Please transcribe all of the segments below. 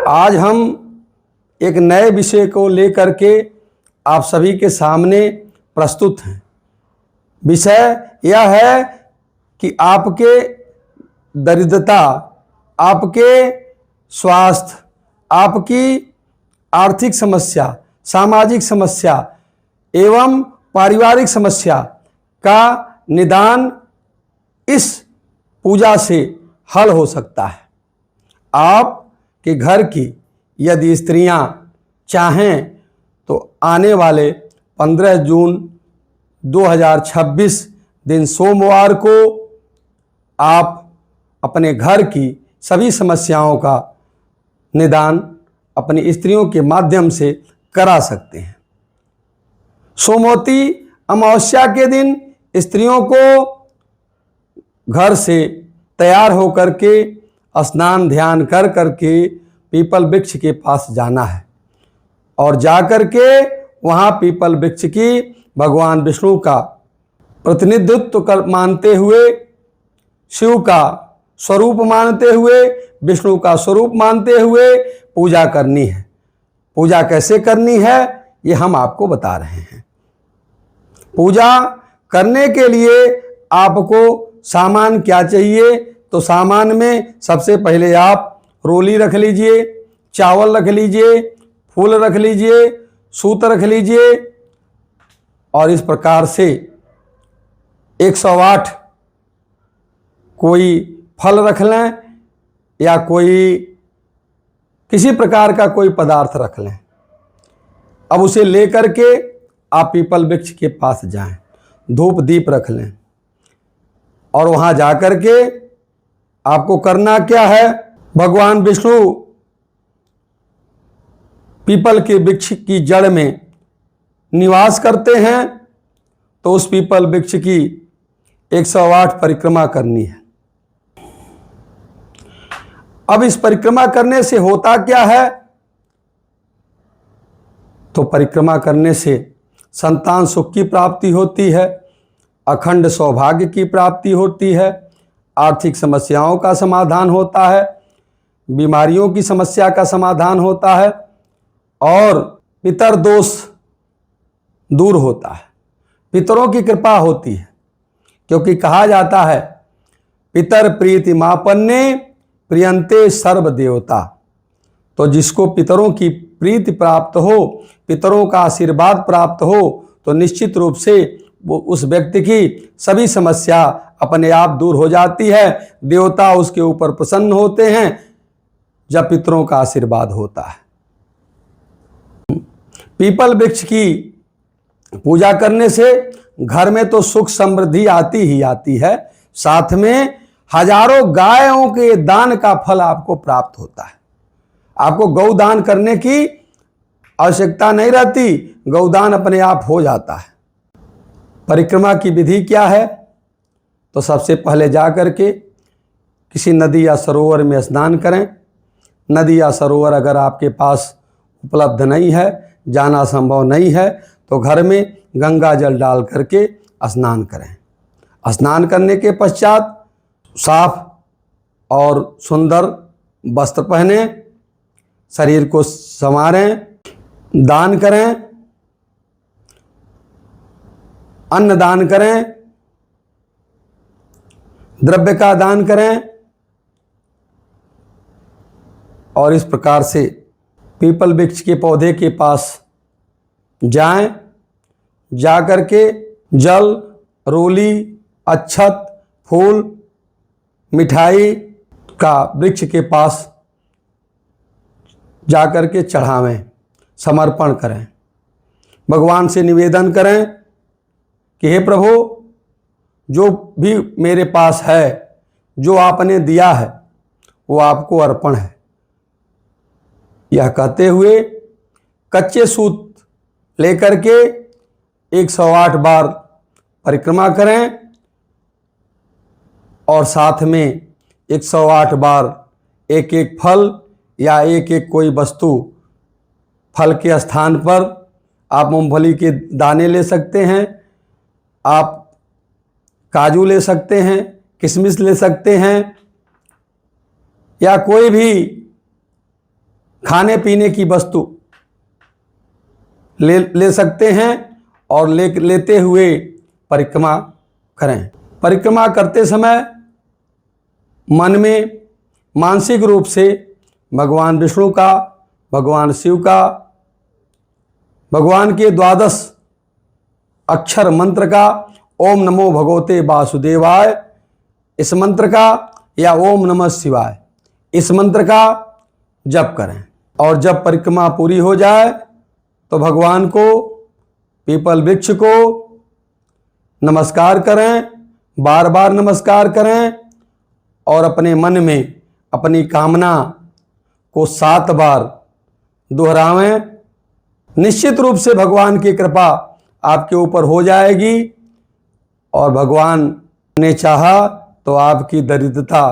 आज हम एक नए विषय को लेकर के आप सभी के सामने प्रस्तुत हैं। विषय यह है कि आपके दरिद्रता, आपके स्वास्थ्य, आपकी आर्थिक समस्या, सामाजिक समस्या एवं पारिवारिक समस्या का निदान इस पूजा से हल हो सकता है। आपके घर की यदि स्त्रियां चाहें तो आने वाले 15 जून 2026 दिन सोमवार को आप अपने घर की सभी समस्याओं का निदान अपनी स्त्रियों के माध्यम से करा सकते हैं। सोमवती अमावस्या के दिन स्त्रियों को घर से तैयार होकर के स्नान ध्यान कर करके पीपल वृक्ष के पास जाना है और जाकर के वहाँ पीपल वृक्ष की भगवान विष्णु का प्रतिनिधित्व कर मानते हुए, शिव का स्वरूप मानते हुए, विष्णु का स्वरूप मानते हुए पूजा करनी है। पूजा कैसे करनी है ये हम आपको बता रहे हैं। पूजा करने के लिए आपको सामान क्या चाहिए? तो सामान में सबसे पहले आप रोली रख लीजिए, चावल रख लीजिए, फूल रख लीजिए, सूत रख लीजिए और इस प्रकार से 108 कोई फल रख लें या कोई किसी प्रकार का कोई पदार्थ रख लें। अब उसे लेकर के आप पीपल वृक्ष के पास जाएं, धूप दीप रख लें और वहां जाकर के आपको करना क्या है? भगवान विष्णु पीपल के वृक्ष की जड़ में निवास करते हैं, तो उस पीपल वृक्ष की 108 परिक्रमा करनी है। अब इस परिक्रमा करने से होता क्या है? तो परिक्रमा करने से संतान सुख की प्राप्ति होती है, अखंड सौभाग्य की प्राप्ति होती है, आर्थिक समस्याओं का समाधान होता है, बीमारियों की समस्या का समाधान होता है और पितर दोष दूर होता है, पितरों की कृपा होती है। क्योंकि कहा जाता है पितर प्रीति मापन्ने प्रियंते सर्व देवता। तो जिसको पितरों की प्रीति प्राप्त हो, पितरों का आशीर्वाद प्राप्त हो, तो निश्चित रूप से वो उस व्यक्ति की सभी समस्या अपने आप दूर हो जाती है। देवता उसके ऊपर प्रसन्न होते हैं जब पितरों का आशीर्वाद होता है। पीपल वृक्ष की पूजा करने से घर में तो सुख समृद्धि आती ही आती है, साथ में हजारों गायों के दान का फल आपको प्राप्त होता है। आपको गौदान करने की आवश्यकता नहीं रहती, गौदान अपने आप हो जाता है। परिक्रमा की विधि क्या है? तो सबसे पहले जाकर के किसी नदी या सरोवर में स्नान करें। नदी या सरोवर अगर आपके पास उपलब्ध नहीं है, जाना संभव नहीं है, तो घर में गंगा जल डाल करके स्नान करें। स्नान करने के पश्चात साफ और सुंदर वस्त्र पहने, शरीर को संवारें, दान करें, अन्न दान करें, द्रव्य का दान करें और इस प्रकार से पीपल वृक्ष के पौधे के पास जाएं। जा करके जल, रोली, अक्षत, फूल, मिठाई का वृक्ष के पास जाकर के चढ़ावें, समर्पण करें। भगवान से निवेदन करें कि हे प्रभु, जो भी मेरे पास है, जो आपने दिया है, वो आपको अर्पण है। यह कहते हुए कच्चे सूत लेकर के 108 बार परिक्रमा करें और साथ में 108 बार एक एक फल या एक एक कोई वस्तु, फल के स्थान पर आप मूंगफली के दाने ले सकते हैं, आप काजू ले सकते हैं, किशमिश ले सकते हैं या कोई भी खाने पीने की वस्तु ले सकते हैं और लेते हुए परिक्रमा करें। परिक्रमा करते समय मन में मानसिक रूप से भगवान विष्णु का, भगवान शिव का, भगवान के 12 अक्षर मंत्र का, ओम नमो भगवते वासुदेवाय इस मंत्र का, या ओम नमः शिवाय इस मंत्र का जप करें। और जब परिक्रमा पूरी हो जाए तो भगवान को, पीपल वृक्ष को नमस्कार करें, बार बार नमस्कार करें और अपने मन में अपनी कामना को 7 बार दोहरावें। निश्चित रूप से भगवान की कृपा आपके ऊपर हो जाएगी और भगवान ने चाहा तो आपकी दरिद्रता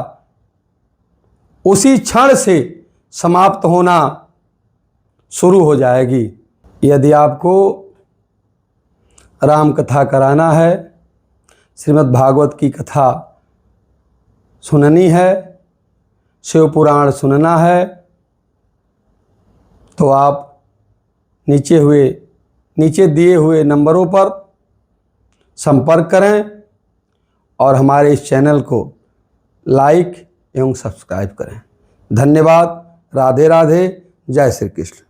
उसी क्षण से समाप्त होना शुरू हो जाएगी। यदि आपको राम कथा कराना है, श्रीमद् भागवत की कथा सुननी है, शिव पुराण सुनना है, तो आप नीचे दिए हुए नंबरों पर संपर्क करें और हमारे इस चैनल को लाइक एवं सब्सक्राइब करें। धन्यवाद। राधे राधे। जय श्री कृष्ण।